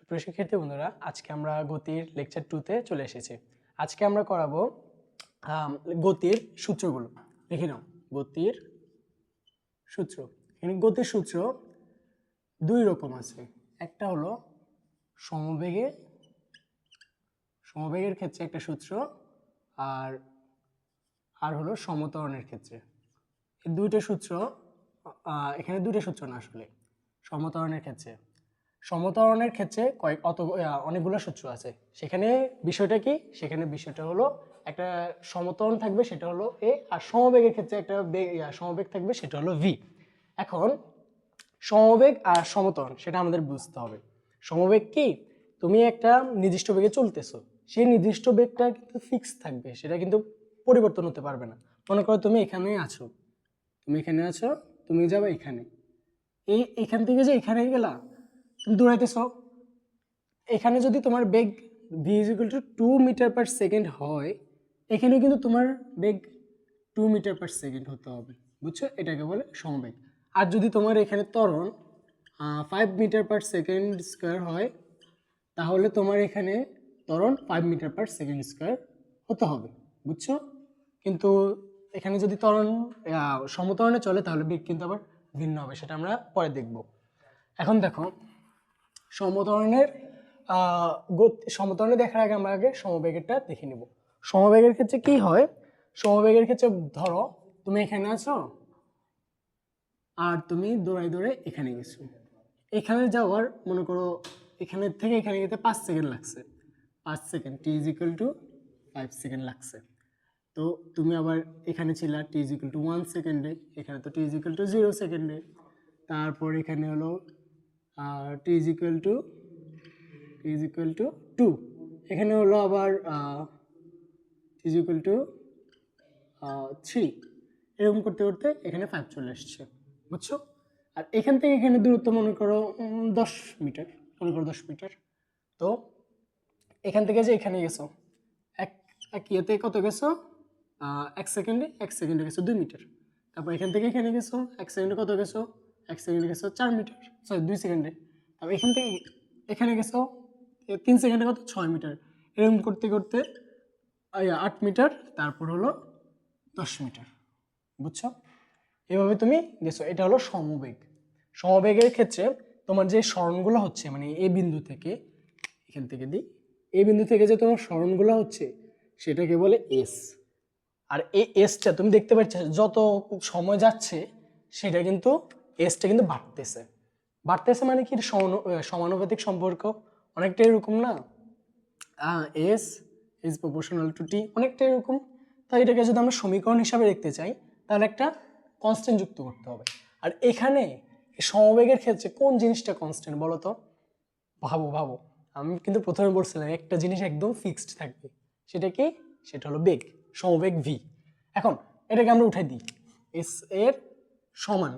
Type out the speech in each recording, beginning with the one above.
সুপ্রিয় শিক্ষার্থী বন্ধুরা, আজকে আমরা গতির লেকচার 2-তে চলে এসেছি। আজকে আমরা করাবো গতির সূত্রগুলো। দেখে নাও, গতির সূত্র। এখানে গতির সূত্র দুই রকম আছে। একটা হলো সমবেগের ক্ষেত্রে একটা সূত্র, আর আর হলো সমত্বরণের ক্ষেত্রে। এই দুইটা সূত্র, এখানে দুইটা সূত্র না, আসলে সমত্বরণের ক্ষেত্রে অনেকগুলো সূত্র আছে। সেখানে বিষয়টা কি? সেখানে বিষয়টা হলো একটা সমত্বরণ থাকবে, সেটা হলো এ, আর সমবেগের ক্ষেত্রে একটা সমবেগ থাকবে, সেটা হলো ভি। এখন সমবেগ আর সমত্বরণ সেটা আমাদের বুঝতে হবে। সমবেগ কি? তুমি একটা নির্দিষ্ট বেগে চলতেছো, সেই নির্দিষ্ট বেগটা কিন্তু ফিক্স থাকবে, সেটা কিন্তু পরিবর্তন হতে পারবে না। মনে করো তুমি এখানে আছো, তুমি যাবে এখানে, এখান থেকে যে এখানে গেলা, তুমি দৌড়াইতেছ। এখানে যদি তোমার বেগ v = 2 মিটার পার সেকেন্ড হয়, এখানে কিন্তু তোমার বেগ 2 মিটার পার সেকেন্ড হতে হবে। বুঝছো? এটাকে বলে সমবেগ। আর যদি তোমার এখানে ত্বরণ 5 মিটার পার সেকেন্ড স্কোয়ার হয়, তাহলে তোমার এখানে ত্বরণ 5 মিটার পার সেকেন্ড স্কোয়ার হতে হবে। বুঝছো? কিন্তু এখানে যদি ত্বরণ সমত্বরণে চলে, তাহলে বেগ কিন্তু আবার ভিন্ন হবে, সেটা আমরা পরে দেখব। এখন দেখো, সমত্বরণে দেখার আগে আমরা আগে সমবেগেরটা দেখে নিব। সমবেগের ক্ষেত্রে কি হয়? সমবেগের ক্ষেত্রে ধরো তুমি এখানে আছো, আর তুমি দৌড়াই এখানে গেছো। এখানে যাওয়ার, মনে করো এখানে থেকে এখানে যেতে 5 সেকেন্ড লাগছে। 5 সেকেন্ড, t = 5 সেকেন্ড লাগছে। তো তুমি আবার এখানে ছিলা t = 1 সেকেন্ডে, এখানে তো t = 0 সেকেন্ডে। তারপর এখানে হলো t = 2, এখানে হলো আবার t = 3। এরকম করতে করতে এখানে 5 চলে আসছে। বুঝছো? আর এখান থেকে এখানে দূরত্ব মনে করো 10 মিটার, তো এখান থেকে যে এখানে গেছো, এক ইয়েতে কত গেছো? 1 সেকেন্ডে গেছো 2 মিটার। তারপর এখান থেকে এখানে গেছো, 1 সেকেন্ডে কত গেছো? 1 সেকেন্ডে গেছো 4 মিটার, 2 সেকেন্ডে। তারপর এখান থেকে এখানে গেছো 3 সেকেন্ডে কত? 6 মিটার। এরকম করতে করতে 8 মিটার, তারপর হলো 10 মিটার। বুঝছো? এভাবে তুমি গেছো। এটা হলো সমবেগ। সমবেগের ক্ষেত্রে তোমার যে সরণগুলো হচ্ছে, মানে এ বিন্দু থেকে, এখান থেকে এই বিন্দু থেকে যে তোমার সরণগুলো হচ্ছে, সেটাকে বলে এস। আর এই এসটা তুমি দেখতে পাচ্ছ, যত সময় যাচ্ছে সেটা কিন্তু এসটা কিন্তু বাড়তেছে মানে কি? সমানুপাতিক সম্পর্ক, অনেকটা এরকম না? এস ইজ প্রপোর্শনাল টু টি, অনেকটা এরকম। তাই এটাকে যদি আমরা সমীকরণ হিসাবে দেখতে চাই, তাহলে একটা কনস্ট্যান্ট যুক্ত করতে হবে। আর এখানে সমবেগের ক্ষেত্রে কোন জিনিসটা কনস্ট্যান্ট বলো তো? ভাবো, আমি কিন্তু প্রথমে বলছিলাম একটা জিনিস একদম ফিক্সড থাকবে। সেটা কি? সেটা হলো বেগ, সমবেগ ভি। এখন এটাকে আমরা উঠাই দিই, এস এর সমান,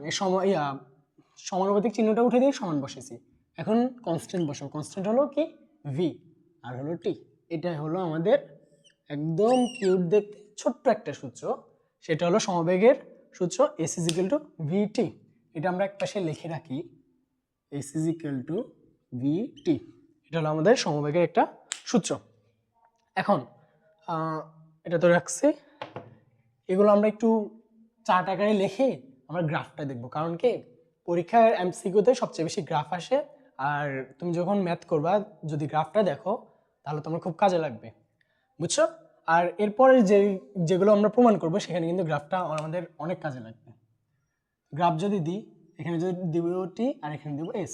সমানুপাতিক চিহ্নটা উঠে দিয়ে সমান বসেছি। এখন কনস্ট্যান্ট বসাও। কনস্ট্যান্ট হলো কি? ভি, আর হলো টি। এটাই হলো আমাদের একদম কিউট দেখতে ছোট্ট একটা সূত্র, সেটা হলো সমবেগের সূত্র, এস = ভিটি। এটা আমরা এক পাশে লিখে রাখি, এস = ভিটি। এটা হলো আমাদের সমবেগের একটা সূত্র। এখন এটা তো রাখছি, এগুলো আমরা একটু চার্ট আকারে লিখে আমরা গ্রাফটা দেখব। কারণ কি, পরীক্ষার এমসিকিউতে সবচেয়ে বেশি গ্রাফ আসে, আর তুমি যখন ম্যাথ করবা, যদি গ্রাফটা দেখো, তাহলে তোমার খুব কাজে লাগবে। বুঝছো? আর এরপরে যেগুলো আমরা প্রমাণ করব, সেখানে কিন্তু গ্রাফটা আমাদের অনেক কাজে লাগবে। গ্রাফ যদি দিই, এখানে যদি দিব টি, আর এখানে দিব এস।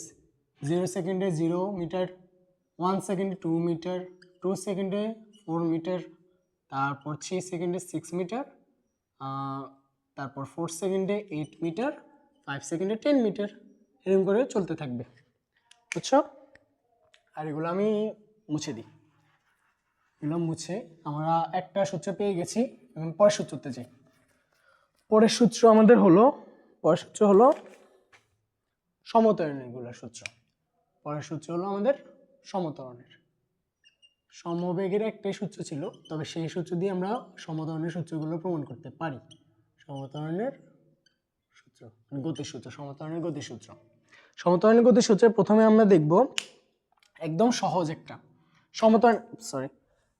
0 সেকেন্ডে 0 মিটার, 1 সেকেন্ডে 2 মিটার, 2 সেকেন্ডে 4 মিটার, তারপর 3 সেকেন্ডে 6 মিটার, তারপর 4 সেকেন্ডে 8 মিটার, 5 সেকেন্ডে 10 মিটার, এরকম করে চলতে থাকবে। বুঝছো? আর এগুলো আমি মুছে দিই। এগুলো মুছে আমরা একটা সূত্র পেয়ে গেছি। এখন পরের সূত্রতে যাই। পরের সূত্র হলো সমত্বরণের সূত্র। পরের সূত্র হলো আমাদের সমত্বরণের। সমবেগের একটাই সূত্র ছিল, তবে সেই সূত্র দিয়ে আমরা সমত্বরণের সূত্রগুলো প্রমাণ করতে পারি। সমত্বরণের সূত্র, গতিসূত্র, সমত্বরণের গতিসূত্র। সমত্বরণের গতিসূত্রে প্রথমে আমরা দেখব একদম সহজ একটা সমতরণ,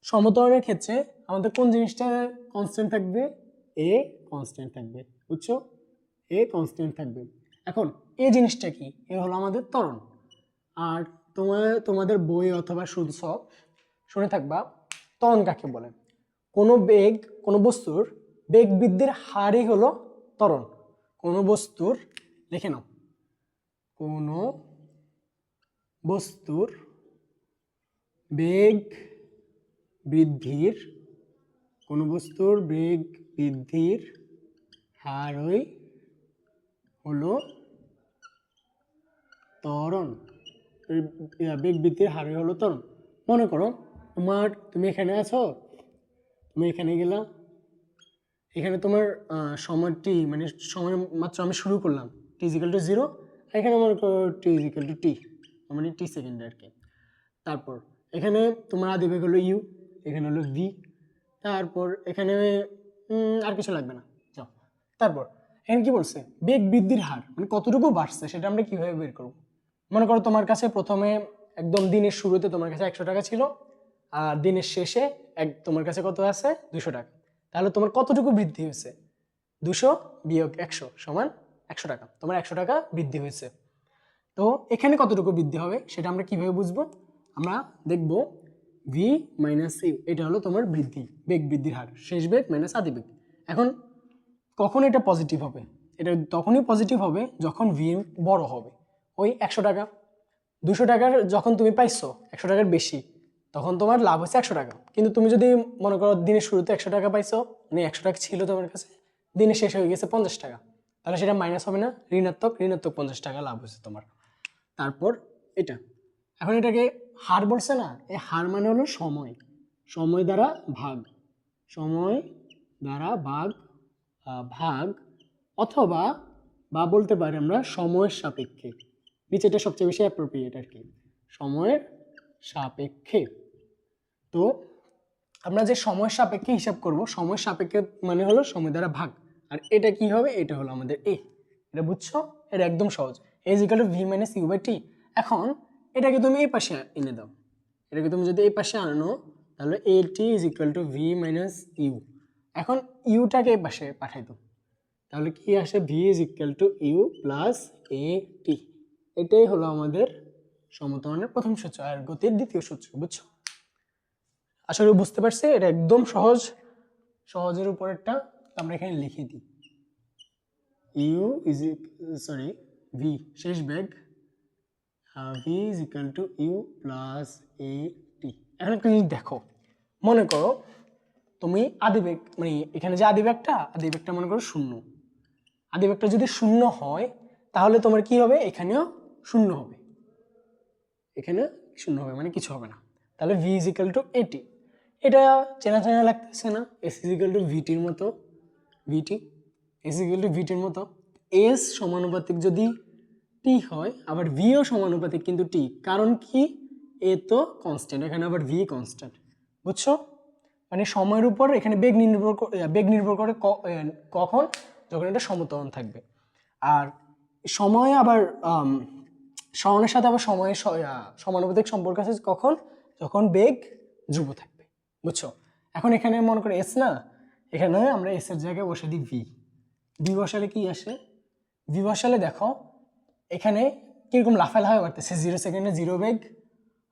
সমতরণের ক্ষেত্রে আমাদের কোন জিনিসটা কনস্ট্যান্ট থাকবে? এ কনস্ট্যান্ট থাকবে, বুঝছো? এ কনস্ট্যান্ট থাকবে। এখন এই জিনিসটা কি? এ হলো আমাদের ত্বরণ। আর তোমাদের বই অথবা সূচক শুনে থাকবা ত্বরণ কাকে বলে। কোনো বস্তুর বেগ বৃদ্ধির হারই হলো ত্বরণ। কোনো বস্তুর, লিখে নাও, কোনো বস্তুর বেগ বৃদ্ধির হারই হলো ত্বরণ। বেগ বৃদ্ধির হারই হলো ত্বরণ। মনে করো তুমি এখানে আছো, তুমি এখানে গেলা, এখানে তোমার সময়টি মানে সময় মাত্র আমি শুরু করলাম t = 0, এখানে মনে করো t = t, মানে t সেকেন্ডে আর কি। তারপর এখানে তোমার আদিবেগ হলো u, এখানে হলো v, তারপর এখানে আর কিছু লাগবে না, যাও। তারপর এখানে কি বলছে? বেগ বৃদ্ধির হার মানে কতটুকু বাড়ছে সেটা আমরা কিভাবে বের করব? মনে করো তোমার কাছে প্রথমে একদম দিনের শুরুতে তোমার কাছে 100 টাকা ছিল, আর দিনের শেষে তোমার কাছে কত আছে? 200 টাকা। তাহলে তোমার কতটুকু বৃদ্ধি হয়েছে? 200 বিয়োগ 100 সমান 100 টাকা। তোমার 100 টাকা বৃদ্ধি হয়েছে। তো এখানে কতটুকু বৃদ্ধি হবে সেটা আমরা কিভাবে বুঝবো? আমরা দেখব v - u, এটা হলো তোমার বেগ বৃদ্ধির হার, শেষ বেগ মাইনাস আদি বেগ। এখন কখন এটা পজিটিভ হবে? এটা তখনই পজিটিভ হবে যখন v বড় হবে। ওই 100 টাকা, 200 টাকার যখন তুমি পাইছো 100 টাকার বেশি, তখন তোমার লাভ হচ্ছে 100 টাকা। কিন্তু তুমি যদি মনে করো দিনের শুরুতে 100 টাকা পাইছো, মানে 100 টাকা ছিল তোমার কাছে, দিনের শেষ হয়ে গেছে 50 টাকা, তাহলে সেটা মাইনাস হবে না, ঋণাত্মক 50 টাকা লাভ হচ্ছে তোমার। তারপর এটা, এখন এটাকে হার বলছে না, এই হার মানে হলো সময় দ্বারা ভাগ অথবা বলতে পারি আমরা সময়ের সাপেক্ষে। নিচেটা সবচেয়ে বেশি অ্যাপ্রোপ্রিয়েট আর কি, সময়ের সাপেক্ষে। তো আমরা যে সময়ের সাপেক্ষে হিসাব করব, সময়ের সাপেক্ষে মানে হলো সময় দ্বারা ভাগ। আর এটা কি হবে? এটা হলো আমাদের এ। এটা বুঝছো? এটা একদম সহজ। a = v - u/t। এখন এটাকে তুমি এই পাশে এনে দাও, এটাকে তুমি যদি এই পাশে আনো তাহলে at = v - u। এখন ইউটাকে এই পাশে পাঠাই দাও, তাহলে কি আসে? v = u + at। এটাই হলো আমাদের সমতরণের প্রথম সূত্র আর গতির দ্বিতীয় সূত্র, বুঝছো? আশা করি বুঝতে পারছি। এটা একদম সহজের উপরেরটা আমরা এখানে লিখে দিই, v শেষ বেগ, v = u + at। এখন একটা জিনিস দেখো, মনে করো তুমি আদিবেগ মানে এখানে যে আদিবেগটা মনে করো 0। আদিবেগটা যদি 0 হয় তাহলে তোমার কি হবে? এখানেও 0 হবে, এখানে 0 হবে, মানে কিছু হবে না। তাহলে v = at। এটা চেনা লাগতেছে না? s = vt-র মতো, s = vt-র মতো। s সমানুপাতিক যদি t হয়, আবার v ও সমানুপাতিক কিন্তু t, কারণ কি? a তো কনস্ট্যান্ট, এখানে আবার v কনস্ট্যান্ট, বুঝছো? মানে সময়ের উপর এখানে বেগ নির্ভর করে কখন? যখন এটা সমতরণ থাকবে। আর সময় আবার সরণের সাথে আবার সময়ের সমানুপাতিক সম্পর্ক আছে কখন? যখন বেগ ধ্রুব থাকবে, বুঝছো? এখন এখানে মনে করো এস না, এখানে আমরা এস এর জায়গায় বসে দিই ভি বসালে কি আসে? ভি বসালে দেখো এখানে কিরকম লাফালাফি বাড়তেছে। 0 সেকেন্ডে 0 বেগ,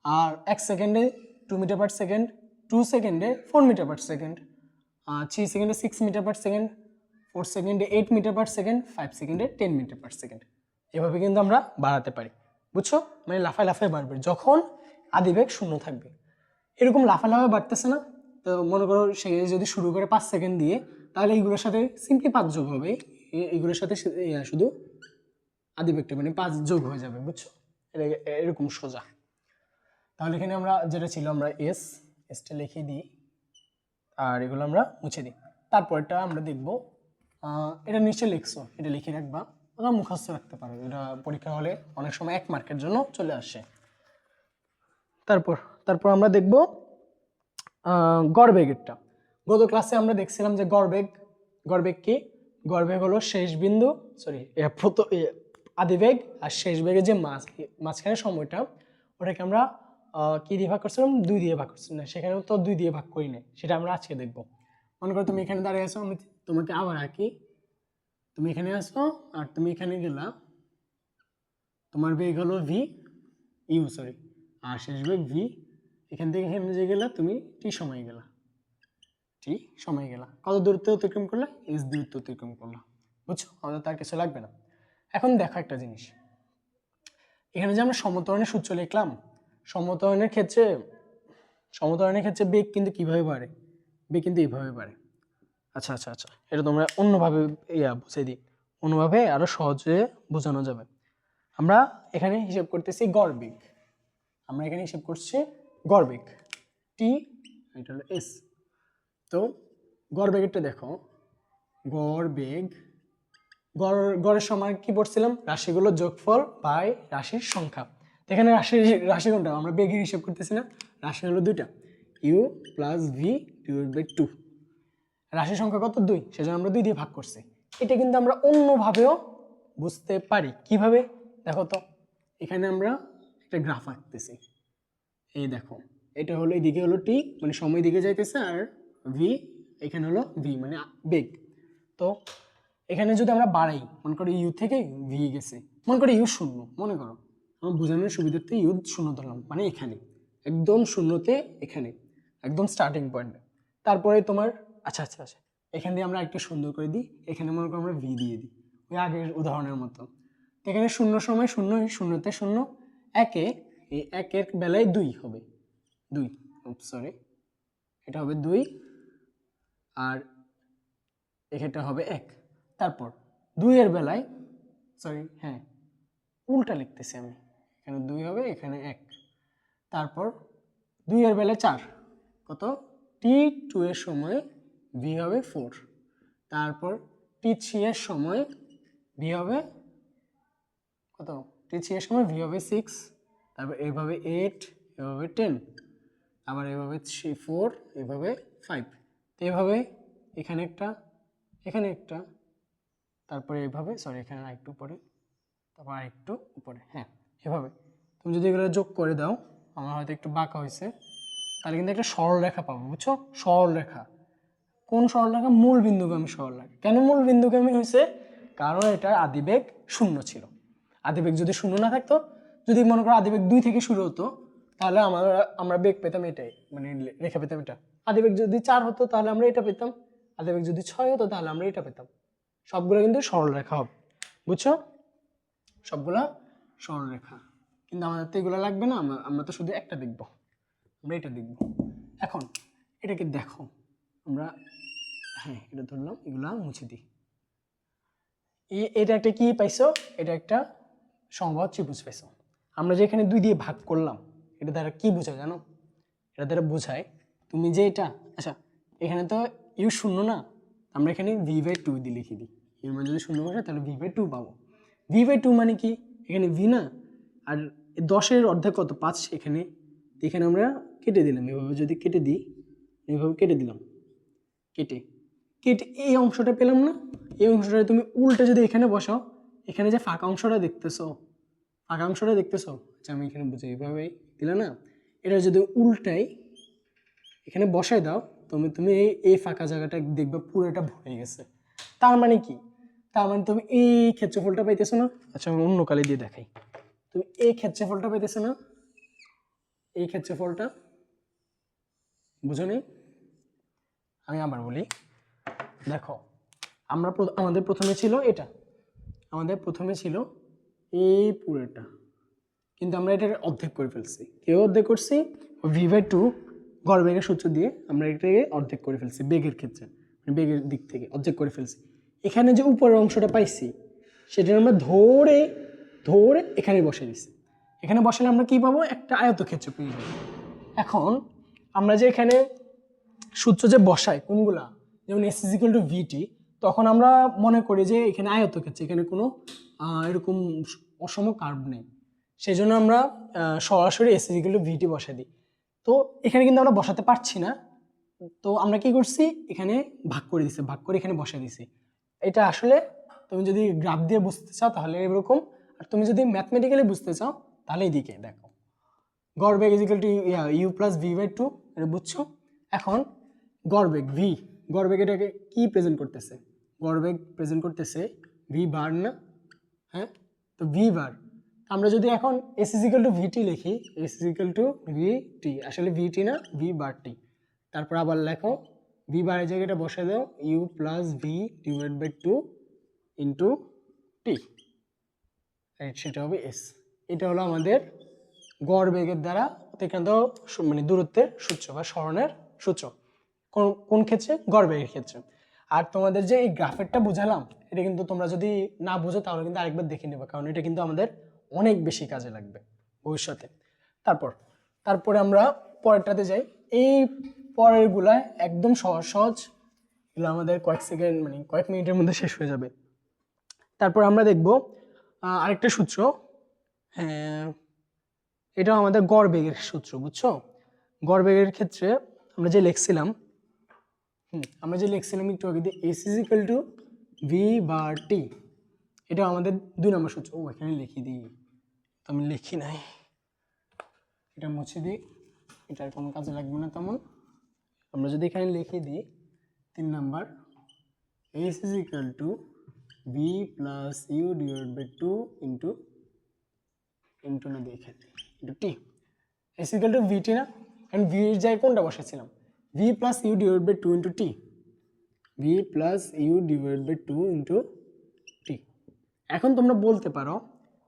আর 1 সেকেন্ডে 2 মিটার/সেকেন্ড, 2 সেকেন্ডে 4 মিটার/সেকেন্ড, 3 সেকেন্ডে 6 মিটার/সেকেন্ড, 4 সেকেন্ডে 8 মিটার/সেকেন্ড, 5 সেকেন্ডে 10 মিটার/সেকেন্ড। এভাবে কিন্তু আমরা বাড়াতে পারি, বুঝছো? মানে লাফালাফি বাড়বে যখন আদিবেগ 0 থাকবে। এরকম লাফালাফি বাড়তেছে না? তো মনে করো সে যদি শুরু করে 5 সেকেন্ড দিয়ে, তাহলে এইগুলোর সাথে সিম্পলি 5 যোগ হবে, এইগুলোর সাথে শুধু আদিবেগটা মানে 5 যোগ হয়ে যাবে, বুঝছো? এরকম সোজা। তাহলে এখানে আমরা যেটা ছিল আমরা এসটা লিখে দিই, আর এগুলো আমরা মুছে দিই। তারপরটা আমরা দেখব, এটা নিচে লিখছো, এটা লিখে রাখবা, ওটা মুখস্থ রাখতে পারো, এটা পরীক্ষা হলে অনেক সময় 1 মার্কের জন্য চলে আসে। তারপর আমরা দেখব গড়বেগেরটা। গত ক্লাসে আমরা দেখছিলাম যে গড়বেগ কি? গড়বেগ হলো শেষ বিন্দু, আদিবেগ আর শেষ বেগের যে মাঝখানে সময়টা, ওটাকে আমরা কি দিয়ে ভাগ করছিলাম, 2 দিয়ে ভাগ করছিলাম না, সেখানেও তো 2 দিয়ে ভাগ করি না, সেটা আমরা আজকে দেখব। মনে করো তুমি এখানে দাঁড়িয়ে আছো, আমি তোমাকে আবার আঁকি, তুমি এখানে আসো আর তুমি এখানে গেলা, তোমার বেগ হলো ভি ইউ সরি, আর শেষ বেগ ভি, এখান থেকে এখানে যে গেলা তুমি টি সময় গেলা, টি সময় গেলা, কত দূরত্ব অতিক্রম করলা, এস দূরত্ব অতিক্রম করলা। বুঝছো, আমাদের তার কিছু লাগবে না। এখন দেখো একটা জিনিস, এখানে যে আমরা সমত্বরণের সূত্র লিখলাম, সমত্বরণের ক্ষেত্রে বেগ কিন্তু কিভাবে বাড়ে, বেগ কিন্তু এইভাবে বাড়ে। আচ্ছা আচ্ছা আচ্ছা, এটা তোমরা অন্যভাবে বুঝিয়ে দিই, অন্যভাবে আরো সহজে বোঝানো যাবে। আমরা এখানে হিসাব করতেছি গড় বেগ, আমরা এখানে হিসাব করছি গড় বেগ টি, এটা হলো এস। তো গড় বেগেরটা দেখো, গড় বেগ, গড়ের সময় কি পড়ছিলাম, রাশিগুলোর যোগফল বাই রাশির সংখ্যা। এখানে রাশি কোনটা, আমরা বেগের হিসাব করতেছি না, রাশি হলো দুইটা, U plus V divide by 2, রাশির সংখ্যা কত 2, সেজন্য আমরা 2 দিয়ে ভাগ করছি। এটা কিন্তু আমরা অন্যভাবেও বুঝতে পারি, কিভাবে দেখো তো, এখানে আমরা একটা গ্রাফ আঁকতেছি, এই দেখো, এটা হলো এইদিকে হলো টি মানে সময় দিকে যাইতেছে, আর ভি এখানে হলো ভি মানে বেগ। তো এখানে যদি আমরা বাড়াই, মনে করো ইউ থেকে ভি গেছে, মনে করো ইউ 0, মনে করো আমার বোঝানোর সুবিধার্থে ইউ 0 ধরলাম, মানে এখানে একদম শূন্যতে, এখানে একদম স্টার্টিং পয়েন্টে, তারপরে তোমার আচ্ছা আচ্ছা আচ্ছা, এখান দিয়ে আমরা একটু সুন্দর করে দিই, এখানে মনে করো আমরা ভি দিয়ে দিই, ওই আগের উদাহরণের মতো। এখানে 0 সময় 0, শূন্যতে 0, একে, এই একের বেলায় 2 হবে, 2 সরি, এটা হবে 2, আর এখানটা হবে 1, তারপর 2 এর বেলায় সরি হ্যাঁ উল্টা লিখতেছি আমি, এখানে 2 হবে, এখানে 1, তারপর 2 এর বেলায় 4, কত, টি 2 এর সময় ভি হবে 4, তারপর টি 3 এর সময় ভি হবে কত, টি 3 এর সময় ভি হবে 6, তারপর এভাবে 8, এভাবে 10, আবার এভাবে 3 4, এভাবে 5, তো এভাবে এখানে একটা, এখানে একটা, তারপরে এভাবে সরি এখানে আরেকটু উপরে, তারপর আরেকটু উপরে, হ্যাঁ এভাবে তুমি যদি এগুলো যোগ করে দাও, আমার হয়তো একটু বাঁকা হয়েছে, তাহলে কিন্তু একটা সরলরেখা পাবো। বুঝছো, সরলরেখা, কোন সরলরেখা, মূল বিন্দুগামী সরলরেখা। কেন মূল বিন্দুগামী হয়েছে, কারণ এটার আদিবেগ 0 ছিল। আদিবেগ যদি 0 না থাকতো, যদি মনে করো আদিবেগ 2 থেকে শুরু হতো, তাহলে আমরা বেগ পেতাম এটাই, মানে রেখা পেতাম এটা। আদিবেগ যদি 4 হতো তাহলে আমরা এটা পেতাম, আদিবেগ যদি 6 হতো তাহলে আমরা এটা পেতাম। সবগুলো কিন্তু সরলরেখা হবে, বুঝছো, সবগুলা সরলরেখা। কিন্তু আমাদের তো এগুলো লাগবে না, আমরা তো শুধু একটা দেখব, আমরা এটা দেখব। এখন এটাকে দেখো, আমরা হ্যাঁ এটা ধরলাম, এগুলা মুছে দিই। এটা একটা কি পাইছো, এটা একটা সমবাহু ত্রিভুজ পাইছো। আমরা যে এখানে 2 দিয়ে ভাগ করলাম, এটা দ্বারা কি বোঝায় জানো, এটা দ্বারা বোঝায় তুমি যে এটা, আচ্ছা এখানে তো ইউ 0 না, আমরা এখানে ভি বাই 2 দিয়ে লিখে দিই, এর মানে যদি 0 বসে তাহলে ভি বাই 2 পাবো। ভি বাই 2 মানে কি, এখানে ভি না, আর 10-এর অর্ধেক কত 5, এখানে এখানে আমরা কেটে দিলাম, এভাবে যদি কেটে দিই, এইভাবে কেটে দিলাম, কেটে কেটে এই অংশটা পেলাম না, এই অংশটা তুমি উল্টে যদি এখানে বসাও, এখানে যে ফাঁকা অংশটা দেখতেছো, ফাঁকা অংশটা দেখতেছো, আচ্ছা আমি এখানে বুঝি, এইভাবে দিলা না, এটা যদি উল্টাই এখানে বসাই দাও, তুমি এই ফাঁকা জায়গাটা দেখবে পুরোটা ভরে গেছে। তার মানে কি, তার মানে তুমি এই ক্ষেত্রফলটা পাইতেছো না, আচ্ছা আমি অন্য কালি দিয়ে দেখাই, তুমি এই ক্ষেত্রফলটা পাইতেছো না, এই ক্ষেত্রফলটা বুঝো নি, আমি আবার বলি, দেখো আমাদের প্রথমে ছিল এটা, আমাদের প্রথমে ছিল এই পুরোটা, কিন্তু আমরা এটাকে অর্ধেক করে ফেলছি। কেউ অর্ধেক করছি, ভি বাই 2 গড় বেগের সূত্র দিয়ে আমরা এটাকে অর্ধেক করে ফেলছি, বেগের ক্ষেত্রে মানে বেগের দিক থেকে অর্ধেক করে ফেলছি। এখানে যে উপরের অংশটা পাইছি, সেটা আমরা ধরে ধরে এখানে বসে দিচ্ছি। এখানে বসালে আমরা কি পাবো, একটা আয়তক্ষেত্র পেয়ে যাবো। এখন আমরা যে এখানে সূত্র যে বসাই কোনগুলা, যেমন এস ইজ ইকুয়াল টু ভিটি, তখন আমরা মনে করি যে এখানে আয়তক্ষেত্র, এখানে কোনো এরকম অসম কার্ভ নেই, সেই জন্য আমরা সরাসরি এস ইজ ইকুয়াল টু ভিটি বসাই দিই। তো এখানে কিন্তু আমরা বসাতে পারছি না, তো আমরা কি করছি, এখানে ভাগ করে দিছি, ভাগ করে এখানে বসাই দিছি। এটা আসলে তুমি যদি গ্রাফ দিয়ে বুঝতে চাও তাহলে এরকম, আর তুমি যদি ম্যাথমেটিক্যালি বুঝতে চাও তাহলে এইদিকে দেখো, গড় বেগ is equal to U plus V by two, এটা বুঝছো? এখন গড় বেগ ভি, গড় বেগ এটাকে কি প্রেজেন্ট করতেছে? গড় বেগ প্রেজেন্ট করতেছে ভি বার না? হ্যাঁ, তো ভি বার আমরা যদি এখন এস ইজ ইকুয়াল টু ভিটি লিখি, এস ইজ ইকুয়াল টু ভিটি, আসলে ভিটি না ভি বার টি, তারপর আবার লেখো ভি বারের জায়গাটা বসে দাও U plus V divide by two into T, সেটা হবে এস। এটা হলো আমাদের গড় বেগের দ্বারা অতিক্রান্ত মানে দূরত্বের সূত্র বা সরণের সূত্র। কোন ক্ষেত্রে? গড় বেগের ক্ষেত্রে। আর তোমাদের যে এই গ্রাফেরটা বুঝালাম, এটা কিন্তু তোমরা যদি না বুঝো তাহলে কিন্তু আরেকবার দেখে নেবে, কারণ এটা কিন্তু আমাদের অনেক বেশি কাজে লাগবে ভবিষ্যতে। তারপরে আমরা পরেরটাতে যাই। এই পরেরগুলা একদম সহজ সহজ, এগুলো আমাদের কয়েক সেকেন্ড মানে কয়েক মিনিটের মধ্যে শেষ হয়ে যাবে। তারপর আমরা দেখব আরেকটা সূত্র, হ্যাঁ এটাও আমাদের গড় বেগের সূত্র, বুঝছো? গড় বেগের ক্ষেত্রে আমরা যে লিখছিলাম একটু আগে দিয়ে S is equal to V bar T, এটা আমাদের 2 নম্বর সূত্র। ও এখানে লিখে দিই, আমি লিখি নাই, এটা মুছে দিই, এটার কোনো কাজে লাগবে না তেমন। আমরা যদি এখানে লিখে দিই 3 number, S is equal to V plus U divide by two into না দিয়ে এখানে into T, S equal to VT না, অ্যান্ড ভি এর জায়গায় কোনটা বসেছিলাম? V plus U divide by two into T, V plus U divide by two into T. এখন তোমরা বলতে পারো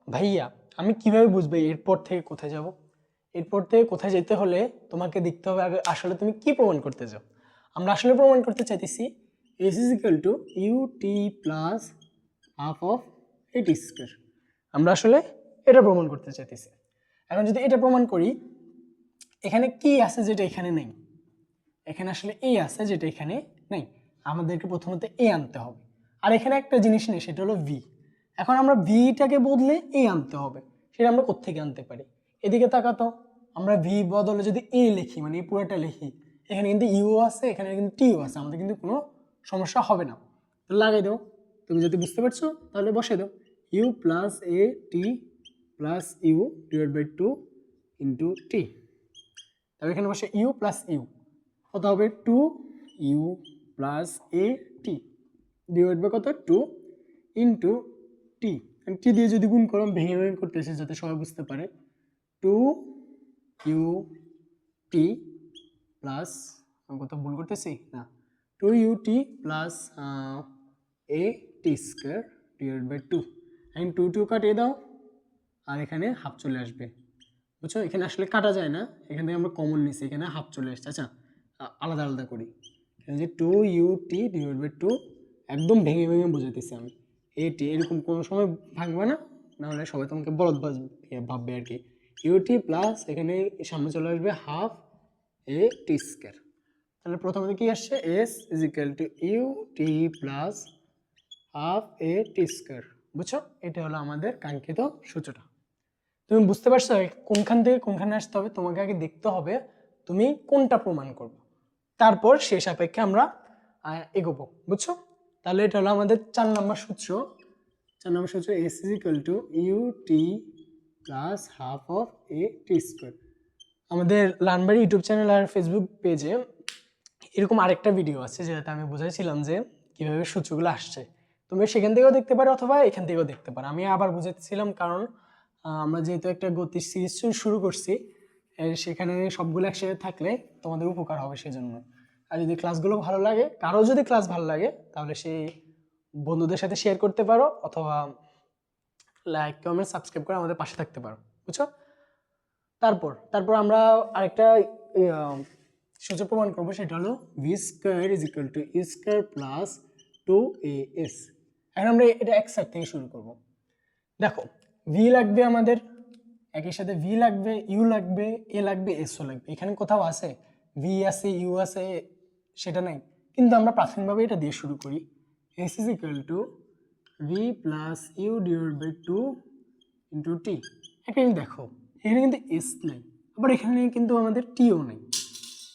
ভাইয়া আমি কিভাবে বুঝবো এরপর থেকে কোথায় যাব? এরপর থেকে কোথায় যেতে হলে তোমাকে দেখতে হবে আগে আসলে তুমি কি প্রমাণ করতে চাও। আমরা আসলে প্রমাণ করতে চাইতেছি S is equal to U T plus half of A T square, আমরা আসলে এটা প্রমাণ করতে চাইতেছি। এখন যদি এটা প্রমাণ করি, এখানে কি আছে যেটা এখানে নেই? এখানে আসলে এ আছে যেটা এখানে নেই, আমাদেরকে প্রথমত এ আনতে হবে। আর এখানে একটা জিনিস নেই, সেটা হলো ভি। এখন আমরা ভিটাকে বদলে এ আনতে হবে, সেটা আমরা কোত্থেকে আনতে পারি? এদিকে তাকাতো, আমরা ভি বদলে যদি এ লিখি মানে এই পুরোটা লিখি, এখানে কিন্তু ইউ আছে, এখানে কিন্তু টিও আছে, আমাদের কিন্তু কোনো সমস্যা হবে না। তো লাগাই দাও, তুমি যদি বুঝতে পারছো তাহলে বসে দাও U plus A T plus U divide by two into T. তবে এখানে বসে ইউ প্লাস ইউ কত হবে? Two U plus A T divide by কত? Two into T. টি দিয়ে যদি গুণ করো, ভেঙে ভেঙে করতেছি যাতে সবাই বুঝতে পারে, টু ইউ টি প্লাস, আমি কোথাও ভুল করতেছি না, two U T plus A T square divide by two, এখন টু টু কাটিয়ে দাও আর এখানে হাফ চলে আসবে, বুঝছো? এখানে আসলে কাটা যায় না, এখান থেকে আমরা কমন নিছি, এখানে হাফ চলে আসছে। আচ্ছা আলাদা আলাদা করি, এখানে যে two U T divide by two, একদম ভেঙে ভেঙে বোঝাতেছি আমি, এ টি এরকম কোনো সময় ভাঙবে না, নাহলে সবাই তোমাকে বলদ ভাববে আর কি। ইউটি প্লাস এখানে সামনে চলে আসবে হাফ এ টি স্কোয়ার, তাহলে প্রথমে কি আসছে? S is equal to U T plus half A T square, বুঝছো? এটা হলো আমাদের কাঙ্ক্ষিত সূত্রটা। তুমি বুঝতে পারছো কোনখান থেকে কোনখানে আসতে হবে? তোমাকে আগে দেখতে হবে তুমি কোনটা প্রমাণ করবে, তারপর সে সাপেক্ষে আমরা এগোবো, বুঝছো? তাহলে এটা হলো আমাদের 4 নম্বর সূত্র। 4 নম্বর সূত্র S is equal to U T plus half of A T square. আমাদের লার্নবাড়ি ইউটিউব চ্যানেল আর ফেসবুক পেজে এরকম আরেকটা ভিডিও আছে যেটাতে আমি বুঝাইছিলাম যে কীভাবে সূত্রগুলো আসছে, তুমি সেখান থেকেও দেখতে পারো অথবা এখান থেকেও দেখতে পারো। আমি আবার বুঝাচ্ছিলাম কারণ আমরা যেহেতু একটা গতির সিরিজ শুরু করছি, সেখানে সবগুলো একসাথে থাকলে তোমাদের উপকার হবে সেজন্য। আর যদি ক্লাসগুলো ভালো লাগে, কারো যদি ক্লাস ভালো লাগে তাহলে সেই বন্ধুদের সাথে শেয়ার করতে পারো অথবা লাইক কমেন্ট সাবস্ক্রাইব করে আমাদের পাশে থাকতে পারো, বুঝছো? তারপর আমরা আরেকটা সূত্র প্রমাণ করবো, সেটা হলো V square is equal to U square plus two A S. এখন আমরা এটা এক সাইড থেকে শুরু করব। দেখো ভি লাগবে আমাদের, একই সাথে ভি লাগবে, ইউ লাগবে, এ লাগবে, এসও লাগবে। এখানে কোথাও আছে ভি আছে, ইউ আছে, সেটা নাই, কিন্তু আমরা প্রাথমিকভাবে এটা দিয়ে শুরু করি। S is equal to V plus U divide by two into T. এখানে দেখো এখানে কিন্তু এস নেই, আবার এখানে কিন্তু আমাদের টিও নেই,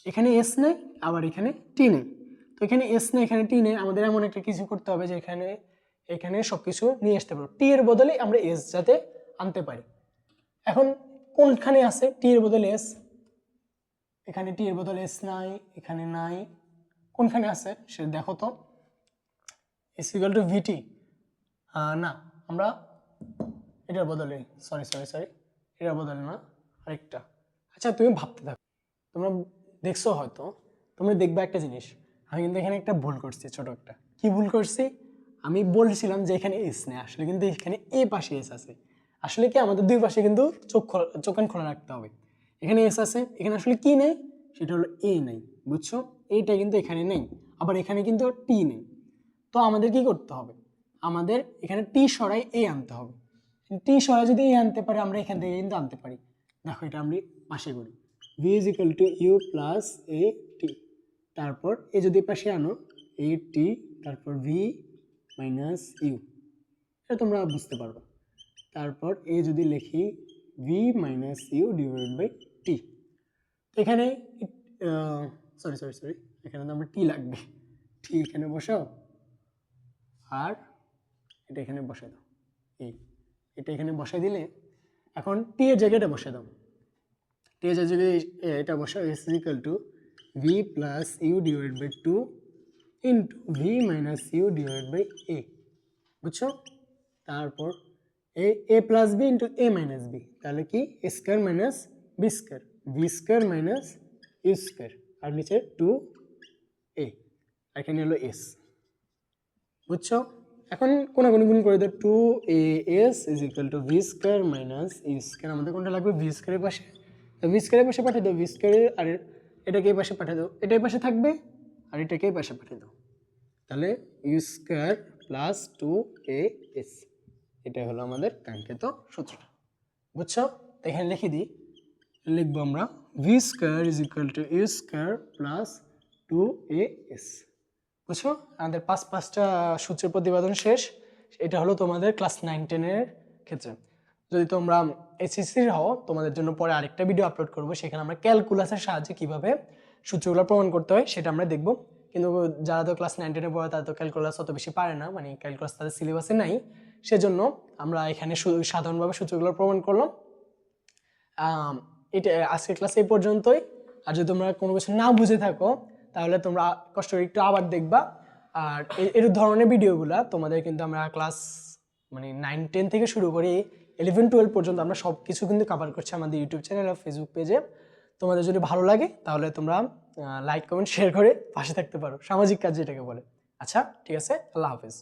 এখানে এস নেই আবার এখানে টি নেই। তো এখানে এস নেই, এখানে টি নেই, আমাদের এমন একটা কিছু করতে হবে যে এখানে সব কিছু নিয়ে আসতে পারবো, টি এর বদলে আমরা এস যাতে আনতে পারি। এখন কোনখানে আছে টি এর বদলে এস, এখানে টি এর বদলে এস নাই, এখানে নাই, কোনখানে আছে সে দেখো তো। এস ইকুয়াল টু ভিটি, না আমরা এটার বদলে সরি এটার বদলে না, আরেকটা। আচ্ছা তুমি ভাবতে থাকো, তোমরা দেখছো হয়তো, তোমরা দেখবা একটা জিনিস, আমি কিন্তু এখানে একটা ভুল করছি, ছোট একটা। কি ভুল করছি? আমি বলছিলাম যে এখানে এস নেই, আসলে কিন্তু এখানে এ পাশে এস আছে। আসলে কি আমাদের দুই পাশে কিন্তু চোখ কান খোলা রাখতে হবে। এখানে এস আছে, এখানে আসলে কি নেই, সেটা হলো এ নেই, বুঝছো? এইটা কিন্তু এখানে নেই, আবার এখানে কিন্তু টি নেই। তো আমাদের কি করতে হবে? আমাদের এখানে টি সরাই এ আনতে হবে। টি সরাই যদি এ আনতে পারি, আমরা এখান থেকে কিন্তু আনতে পারি। দেখো এটা আমরা পাশে করি, V is equal to U plus A T, তারপর এ যদি পাশে আনো এ টি, তারপর ভি মাইনাস ইউ, এটা তোমরা বুঝতে পারবা। তারপর এ যদি লিখি V minus U divide by T, এখানে সরি এখানে তো আমার টি লাগবে, টি এখানে বসাও আর এটা এখানে বসাই দাও, এটা এখানে বসাই দিলে এখন টি এর জায়গাটা বসাই দাও। টি এর জায়গায় এটা বসাও, S equal to V plus U divide by two into V minus U divide by A, বুঝছো? তারপর A plus B into A minus B, তাহলে কি A square minus B square, V square minus U square, আর নিচে two এ, এখানে হলো S, বুঝছো? এখন কোনাকুনি গুণ করে দাও, two A S is equal to V square minus U square, আমাদের কোনটা লাগবে? ভি স্কোয়ারের পাশে, ভি স্কোয়ারের পাশে পাঠিয়ে দাও, ভি স্কোয়ারের আর এটাকে এই পাশে পাঠিয়ে দাও, এটাই পাশে থাকবে আর এটাকে এই পাশে পাঠিয়ে দাও, তাহলে U square plus two A S, এটা হলো আমাদের কাঙ্ক্ষিত সূত্রটা, বুঝছো? এখানে লিখে দিই, লিখবো আমরা V square is equal to U square plus two A S, বুঝছো? আমাদের পাঁচটা সূত্রের প্রতিপাদন শেষ। এটা হলো তোমাদের ক্লাস 9-10-এর ক্ষেত্রে। যদি তোমরা এসএসসির হও, তোমাদের জন্য পরে আরেকটা ভিডিও আপলোড করব, সেখানে আমরা ক্যালকুলাসের সাহায্যে কিভাবে সূত্রগুলো প্রমাণ করতে হয় সেটা আমরা দেখব। কিন্তু যারা তো ক্লাস 9-10-এ পড়ে তারা তো ক্যালকুলাস অত বেশি পারে না, মানে ক্যালকুলাস তাদের সিলেবাসে নাই, সেজন্য আমরা এখানে সাধারণভাবে সূত্রগুলো প্রমাণ করলাম। এটা আজকের ক্লাস এই পর্যন্তই। আর যদি তোমরা কোনো কিছু না বুঝে থাকো তাহলে তোমরা কষ্ট করে একটু আবার দেখবা। আর এর ধরনের ভিডিওগুলা তোমাদের কিন্তু আমরা ক্লাস মানে 9-10 থেকে শুরু করে 11-12 পর্যন্ত আমরা সব কিছু কিন্তু কভার করছি আমাদের ইউটিউব চ্যানেল আর ফেসবুক পেজে। তোমাদের যদি ভালো লাগে তাহলে তোমরা লাইক কমেন্ট শেয়ার করে পাশে থাকতে পারো, সামাজিক কাজ যেটাকে বলে। আচ্ছা ঠিক আছে, আল্লাহ হাফেজ।